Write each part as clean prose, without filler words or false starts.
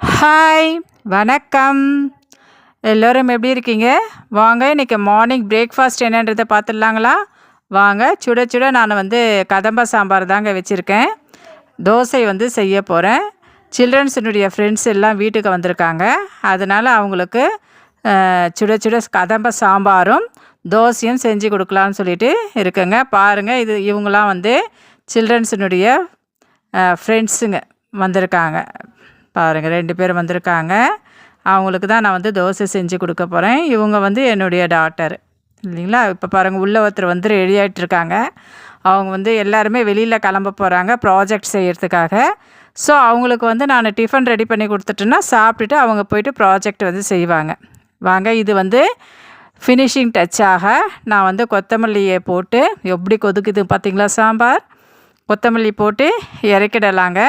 Hi, வணக்கம். எல்லோரும் எப்படி இருக்கீங்க? வாங்க இன்றைக்கி மார்னிங் பிரேக்ஃபாஸ்ட் என்னன்றதை பார்த்துடலாங்களா? வாங்க. சுட சுட நான் கதம்ப சாம்பார் தாங்க வச்சுருக்கேன். தோசை செய்ய போகிறேன். சில்ட்ரன்ஸினுடைய ஃப்ரெண்ட்ஸ் எல்லாம் வீட்டுக்கு வந்திருக்காங்க. அதனால் அவங்களுக்கு சுட சுட கதம்ப சாம்பாரும் தோசையும் செஞ்சு கொடுக்கலான்னு சொல்லிட்டு இருக்குங்க. பாருங்கள், இவங்களாம் சில்ட்ரன்ஸினுடைய ஃப்ரெண்ட்ஸுங்க வந்திருக்காங்க. பாருங்கள், 2 பேர் வந்திருக்காங்க. அவங்களுக்கு தான் நான் தோசை செஞ்சு கொடுக்க போகிறேன். இவங்க என்னுடைய டாட்டர் இல்லைங்களா? இப்போ பாருங்கள், உள்ள ஒருத்தர் ரெடி ஆகிட்டுருக்காங்க. அவங்க எல்லாருமே வெளியில் கிளம்ப போகிறாங்க ப்ராஜெக்ட் செய்கிறதுக்காக. ஸோ அவங்களுக்கு நான் டிஃபன் ரெடி பண்ணி கொடுத்துட்டேன்னா சாப்பிட்டுட்டு அவங்க போய்ட்டு ப்ராஜெக்ட் செய்வாங்க. வாங்க, இது ஃபினிஷிங் டச்சாக நான் கொத்தமல்லியை போட்டு எப்படி கொதிக்குது பார்த்திங்களா சாம்பார். கொத்தமல்லி போட்டு இறக்கிடலாங்க.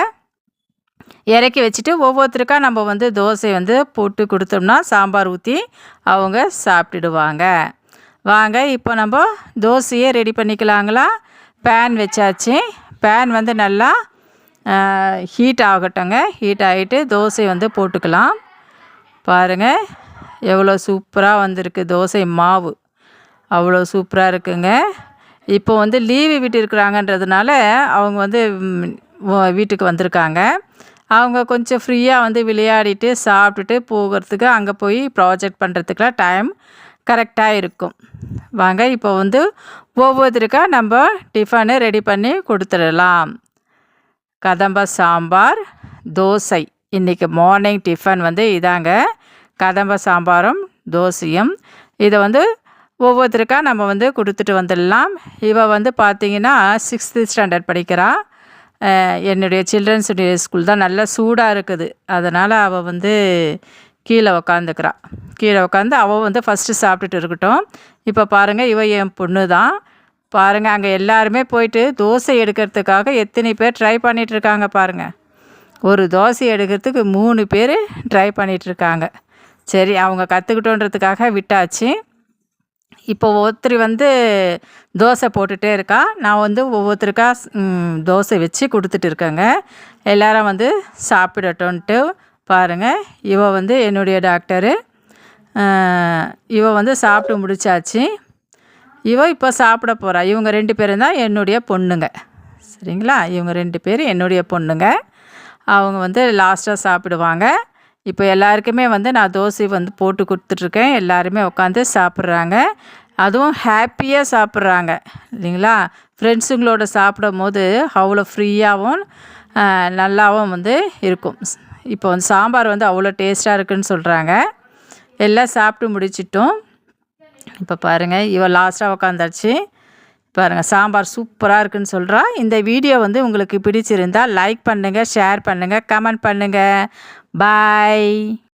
இறக்கி வச்சுட்டு ஒவ்வொருத்தருக்கா நம்ம தோசை போட்டு கொடுத்தோம்னா சாம்பார் ஊற்றி அவங்க சாப்பிட்டுடுவாங்க. வாங்க, இப்போ நம்ம தோசையே ரெடி பண்ணிக்கலாங்களா? பேன் வச்சாச்சு. பேன் நல்லா ஹீட் ஆகட்டுங்க. ஹீட் ஆகிட்டு தோசை போட்டுக்கலாம். பாருங்கள், எவ்வளோ சூப்பராக வந்திருக்கு தோசை மாவு. அவ்வளோ சூப்பராக இருக்குங்க. இப்போ லீவு விட்டு இருக்கிறாங்கன்றதுனால அவங்க வீட்டுக்கு வந்திருக்காங்க. அவங்க கொஞ்சம் ஃப்ரீயாக விளையாடிட்டு சாப்பிட்டுட்டு போகிறதுக்கு அங்கே போய் ப்ராஜெக்ட் பண்ணுறதுக்குலாம் டைம் கரெக்டாக இருக்கும். வாங்க, இப்போ ஒவ்வொருத்தருக்கா நம்ம டிஃபனு ரெடி பண்ணி கொடுத்துடலாம். கதம்ப சாம்பார், தோசை. இன்றைக்கி மார்னிங் டிஃபன் இதாங்க, கதம்ப சாம்பாரும் தோசையும். இதை ஒவ்வொருத்தருக்கா நம்ம கொடுத்துட்டு வந்துடலாம். இவ பார்த்திங்கன்னா 6th ஸ்டாண்டர்ட் படிக்கிறா. என்னுடைய சில்ட்ரன்ஸுடைய ஸ்கூல் தான். நல்லா சூடாக இருக்குது. அதனால் அவள் கீழே உக்காந்துக்கிறா. கீழே உட்காந்து அவள் ஃபஸ்ட்டு சாப்பிட்டுட்டு இருக்கட்டும். இப்போ பாருங்கள், இவ என் பொண்ணு தான். பாருங்கள், அங்கே எல்லாருமே போயிட்டு தோசை எடுக்கிறதுக்காக எத்தனை பேர் ட்ரை பண்ணிகிட்ருக்காங்க பாருங்கள். ஒரு தோசை எடுக்கிறதுக்கு 3 பேர் ட்ரை பண்ணிகிட்ருக்காங்க. சரி, அவங்க கற்றுக்கிட்டோன்றதுக்காக விட்டாச்சு. இப்போ ஒருத்தர் தோசை போட்டுகிட்டே இருக்கா. நான் ஒவ்வொருத்தருக்கா தோசை வச்சு கொடுத்துட்டு இருக்கேங்க. எல்லாரும் சாப்பிடட்டும்ன்ட்டு. பாருங்கள், இவ என்னுடைய டாக்டரு. இவ சாப்பிட்டு முடிச்சாச்சு. இவ இப்போ சாப்பிட போகிறா. இவங்க 2 பேரும் தான் என்னுடைய பொண்ணுங்க. சரிங்களா? இவங்க 2 பேர் என்னுடைய பொண்ணுங்க. அவங்க லாஸ்ட்டாக சாப்பிடுவாங்க. இப்போ எல்லாருக்குமே நான் தோசை போட்டு கொடுத்துட்ருக்கேன். எல்லாருமே உட்காந்து சாப்பிட்றாங்க. அதுவும் ஹாப்பியாக சாப்பிட்றாங்க இல்லைங்களா? ஃப்ரெண்ட்ஸுங்களோட சாப்பிடும் போது அவ்வளோ ஃப்ரீயாகவும் நல்லாவும் இருக்கும். இப்போ சாம்பார் அவ்வளோ டேஸ்ட்டாக இருக்குதுன்னு சொல்கிறாங்க. எல்லாம் சாப்பிட்டு முடிச்சிட்டோம். இப்போ பாருங்கள், இவ லாஸ்ட்டாக உட்காந்தாச்சு. பாருங்கள், சாம்பார் சூப்பராக இருக்குதுன்னு சொல்கிறா. இந்த வீடியோ உங்களுக்கு பிடிச்சிருந்தால் லைக் பண்ணுங்கள், ஷேர் பண்ணுங்கள், கமெண்ட் பண்ணுங்கள். பாய்.